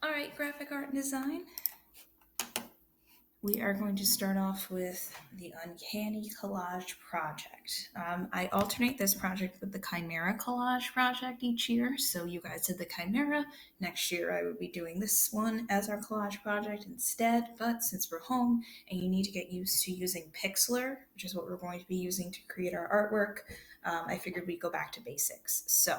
All right, graphic art and design. We are going to start off with the Uncanny Collage project. I alternate this project with the Chimera Collage project each year. So you guys did the Chimera. Next year I will be doing this one as our collage project instead. But since we're home and you need to get used to using PIXLR, which is what we're going to be using to create our artwork, I figured we'd go back to basics. So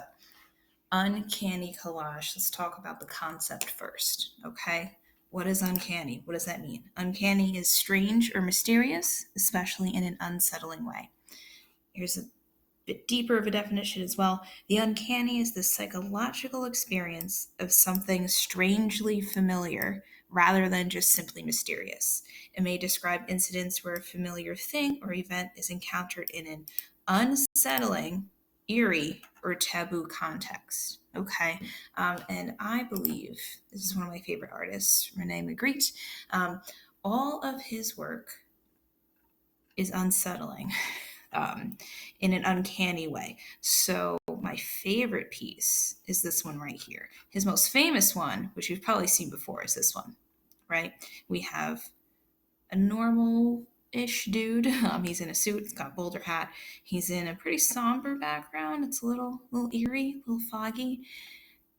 Uncanny collage. Let's talk about the concept first, okay? What is uncanny? What does that mean? Uncanny is strange or mysterious, especially in an unsettling way. Here's a bit deeper of a definition as well. The uncanny is the psychological experience of something strangely familiar rather than just simply mysterious. It may describe incidents where a familiar thing or event is encountered in an unsettling, eerie, or taboo context. Okay, and I believe this is one of my favorite artists, Rene Magritte. All of his work is unsettling in an uncanny way. So my favorite piece is this one right here. His most famous one, which you've probably seen before, is this one, right? We have a normal-ish dude. He's in a suit. He's got a bowler hat. He's in a pretty somber background. It's a little eerie, a little foggy.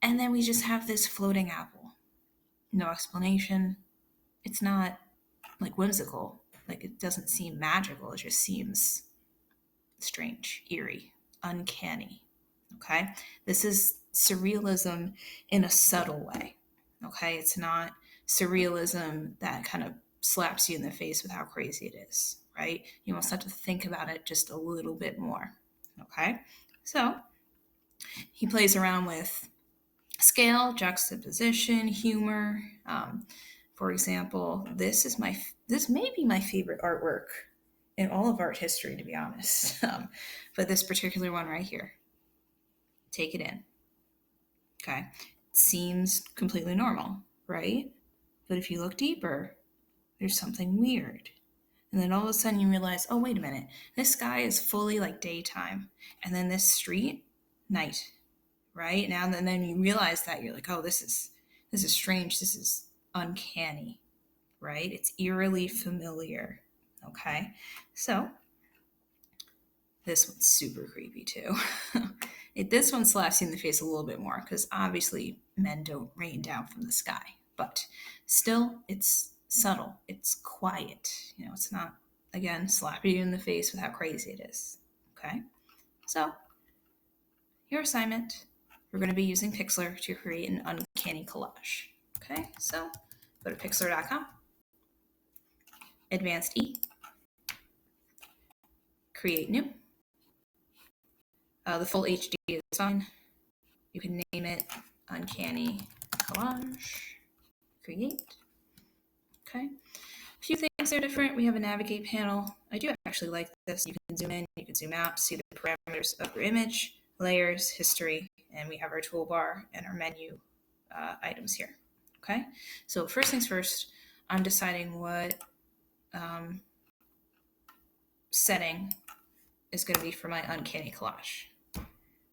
And then we just have this floating apple. No explanation. It's not like whimsical. Like it doesn't seem magical. It just seems strange, eerie, uncanny. Okay? This is surrealism in a subtle way. Okay? It's not surrealism that kind of slaps you in the face with how crazy it is, right? You almost have to think about it just a little bit more. Okay? So he plays around with scale, juxtaposition, humor. For example, this may be my favorite artwork in all of art history, to be honest. But this particular one right here, take it in. Okay, it seems completely normal, right? But if you look deeper, there's something weird. And then all of a sudden you realize, oh, wait a minute, this sky is fully like daytime. And then this street, night, right? Now and then you realize that you're like, oh, this is strange. This is uncanny, right? It's eerily familiar. Okay. So this one's super creepy too. This one slaps you in the face a little bit more because obviously men don't rain down from the sky, but still it's subtle. It's quiet. It's not, again, slapping you in the face with how crazy it is. Okay. So your assignment, we're going to be using PIXLR to create an uncanny collage. Okay, so go to pixlr.com, advanced E, create new. The full HD is fine. You can name it Uncanny Collage, create. Okay, a few things are different. We have a navigate panel. I do actually like this. You can zoom in, you can zoom out, see the parameters of your image, layers, history, and we have our toolbar and our menu items here. Okay, so first things first, I'm deciding what setting is going to be for my uncanny collage.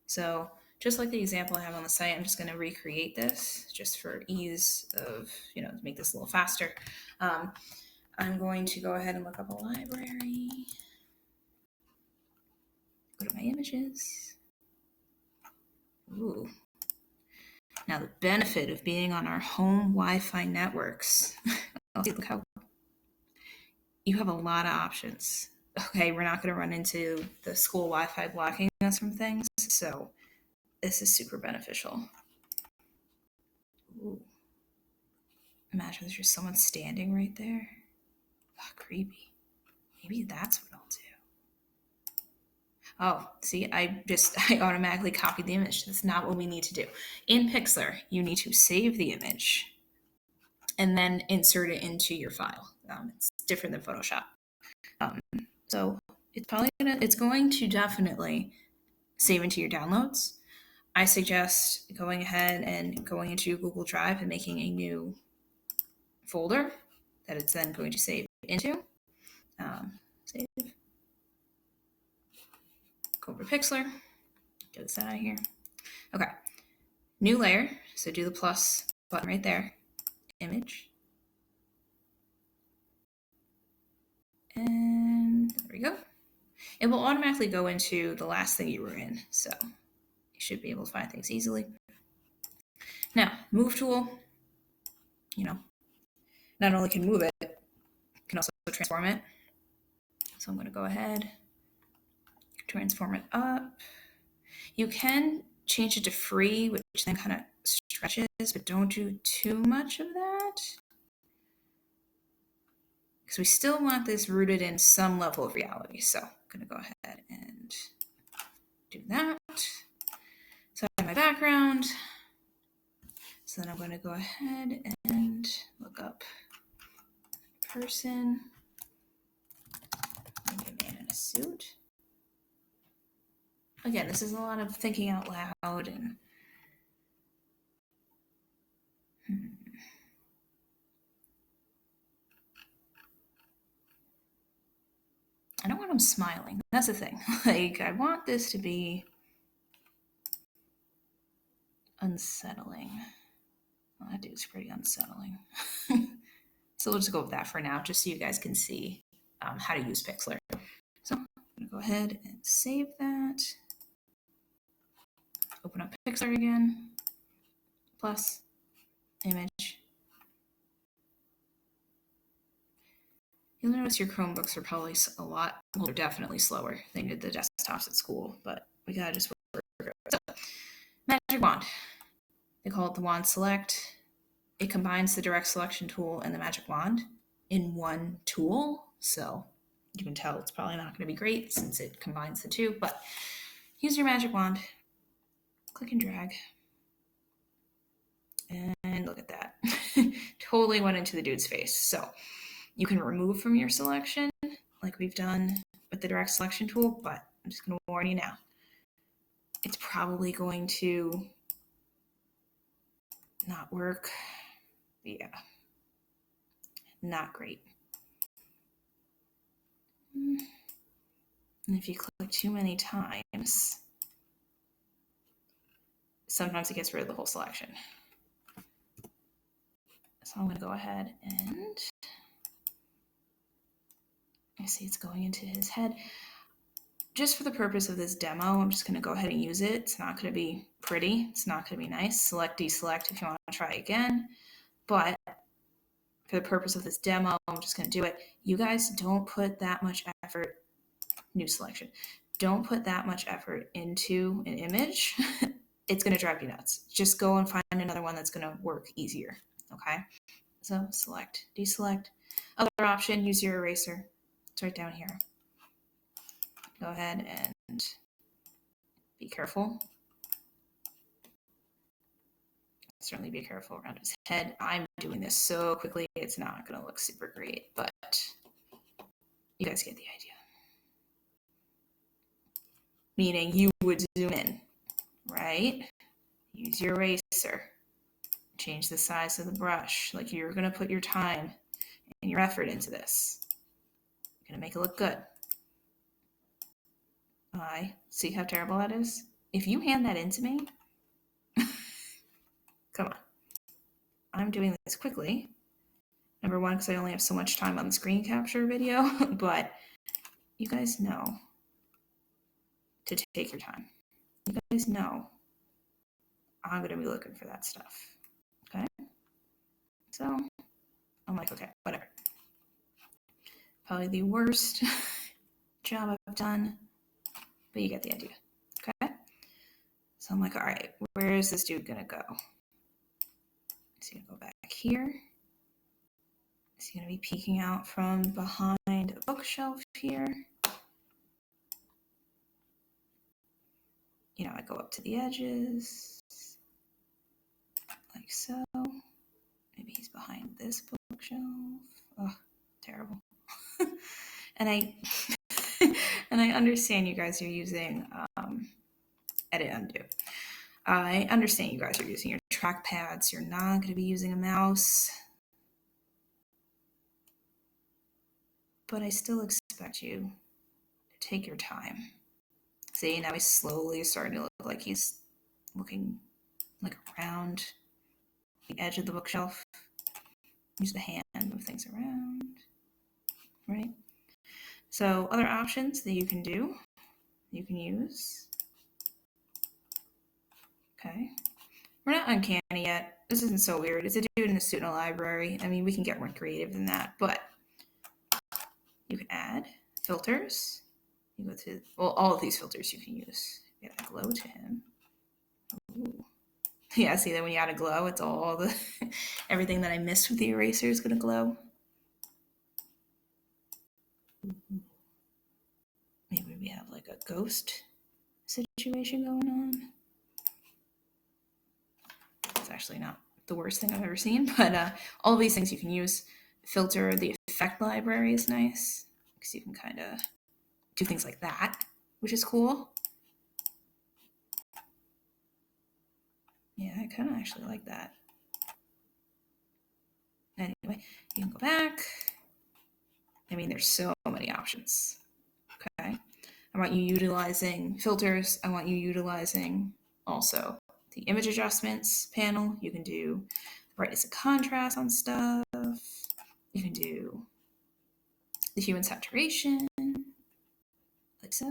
So just like the example I have on the site, I'm just going to recreate this just for ease of, to make this a little faster. I'm going to go ahead and look up a library, go to my images. Ooh. Now the benefit of being on our home Wi-Fi networks, look how you have a lot of options. Okay, we're not going to run into the school Wi-Fi blocking us from things, so this is super beneficial. Ooh. Imagine there's just someone standing right there. Oh, creepy. Maybe that's what I'll do. Oh, see, I automatically copied the image. That's not what we need to do. In PIXLR, you need to save the image and then insert it into your file. It's different than Photoshop. So it's going to definitely save into your downloads. I suggest going ahead and going into your Google Drive and making a new folder that it's then going to save into. Save. Go over PIXLR. Get this out of here. Okay. New layer. So do the plus button right there. image. And there we go. It will automatically go into the last thing you were in, so you should be able to find things easily. Now, move tool, not only can move it, can also transform it. So I'm going to go ahead, transform it up. You can change it to free, which then kind of stretches, but don't do too much of that, because we still want this rooted in some level of reality. So I'm going to go ahead and do that. So I have my background. So then I'm going to go ahead and look up a person, maybe a man in a suit. Again, this is a lot of thinking out loud and I don't want him smiling. That's the thing. Like, I want this to be unsettling. Well, that dude's pretty unsettling. So we'll just go with that for now, just so you guys can see how to use PIXLR. So I'm going to go ahead and save that. Open up PIXLR again. Plus, image. You'll notice your Chromebooks are probably they're definitely slower than the desktops at school, but we gotta just work it. So, Magic Wand. They call it the Wand Select. It combines the Direct Selection tool and the Magic Wand in one tool, so you can tell it's probably not going to be great since it combines the two, but use your Magic Wand, click and drag, and look at that. Totally went into the dude's face. So you can remove from your selection like we've done with the Direct Selection tool, but I'm just going to warn you now. It's probably going to not work. Yeah, not great. And if you click too many times, sometimes it gets rid of the whole selection. So I'm going to go ahead and I see it's going into his head. Just for the purpose of this demo, I'm just going to go ahead and use it. It's not going to be pretty. It's not going to be nice. Select, deselect if you want to try again. But for the purpose of this demo, I'm just going to do it. You guys don't put that much effort, new selection, don't put that much effort into an image. It's going to drive you nuts. Just go and find another one that's going to work easier. Okay? So select, deselect. Other option, use your eraser. It's right down here. Go ahead and be careful. Certainly be careful around his head. I'm doing this so quickly, it's not going to look super great, but you guys get the idea. Meaning you would zoom in, right? Use your eraser. Change the size of the brush. Like, you're going to put your time and your effort into this. You're going to make it look good. See how terrible that is? If you hand that in to me, come on. I'm doing this quickly. Number one, because I only have so much time on the screen capture video, but you guys know to take your time. You guys know I'm going to be looking for that stuff. Okay? So I'm like, okay, whatever. Probably the worst job I've done, but you get the idea. Okay? So I'm like, all right, where is this dude going to go? Is he going to go back here? Is he going to be peeking out from behind a bookshelf here? You know, I go up to the edges, like so. Maybe he's behind this bookshelf. Oh, terrible. And I understand you guys are using edit undo. I understand you guys are using your trackpads. You're not going to be using a mouse. But I still expect you to take your time. See, now he's slowly starting to look like he's looking like around the edge of the bookshelf. use the hand, move things around, right? So other options that you can do, you can use, okay. We're not uncanny yet. This isn't so weird. It's a dude in a suit in a library. I mean, we can get more creative than that, but you can add filters. You go to, well, all of these filters you can use. You add a glow to him. Ooh. Yeah, see that when you add a glow, it's all the everything that I missed with the eraser is going to glow. Maybe we have like a ghost situation going on. It's actually not the worst thing I've ever seen, but all of these things you can use. Filter, the effect library is nice because you can kind of do things like that, which is cool. Yeah, I kind of actually like that. Anyway, you can go back. I mean, there's so many options. Okay. I want you utilizing filters. I want you utilizing also the image adjustments panel. You can do brightness and contrast on stuff. You can do the hue and saturation, like so.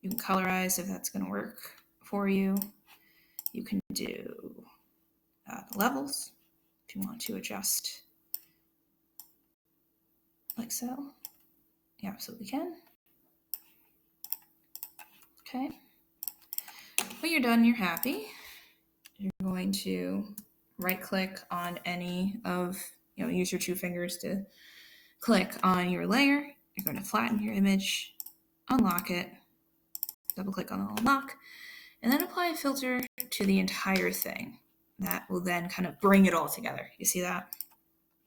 You can colorize if that's going to work for you. You can do the levels if you want to adjust like so. You absolutely can. Okay. When you're done, you're happy. You're going to right click on any of, use your 2 fingers to click on your layer. You're going to flatten your image, unlock it, double click on the unlock, and then apply a filter to the entire thing. That will then kind of bring it all together. You see that?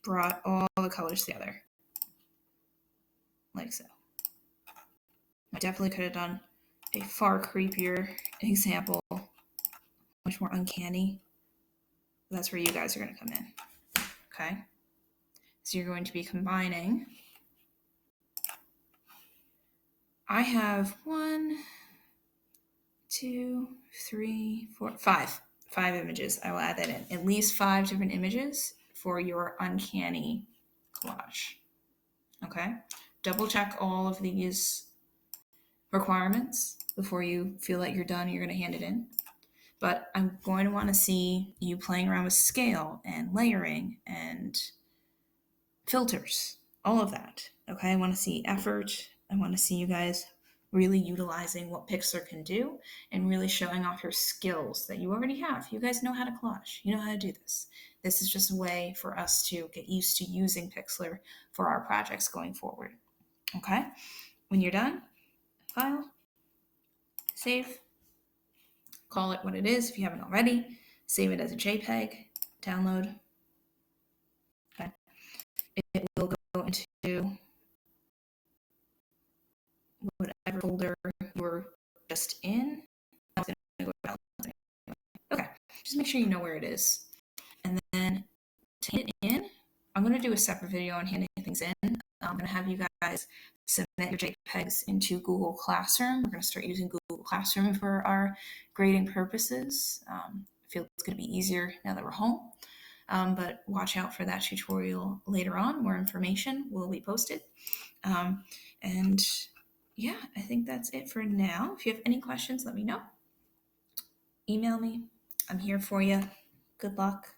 Brought all the colors together. Like so. I definitely could have done a far creepier example, much more uncanny. That's where you guys are going to come in. Okay? So you're going to be combining. I have 1, 2, 3, 4, 5 images. I will add that in. At least 5 different images for your uncanny collage. Okay? Double check all of these requirements before you feel like you're done. You're going to hand it in. But I'm going to want to see you playing around with scale and layering and filters, all of that. Okay, I want to see effort. I want to see you guys really utilizing what PIXLR can do and really showing off your skills that you already have. You guys know how to collage. You know how to do this. This is just a way for us to get used to using PIXLR for our projects going forward. Okay, when you're done, file, save, call it what it is if you haven't already, save it as a JPEG, download. Okay, it will go into whatever folder you're just in. Okay, just make sure you know where it is. And then to hand it in, I'm going to do a separate video on handing things in. I'm going to have you guys submit your JPEGs into Google Classroom. We're going to start using Google Classroom for our grading purposes. I feel it's going to be easier now that we're home. But watch out for that tutorial later on. More information will be posted. And yeah, I think that's it for now. If you have any questions, let me know. Email me. I'm here for you. Good luck.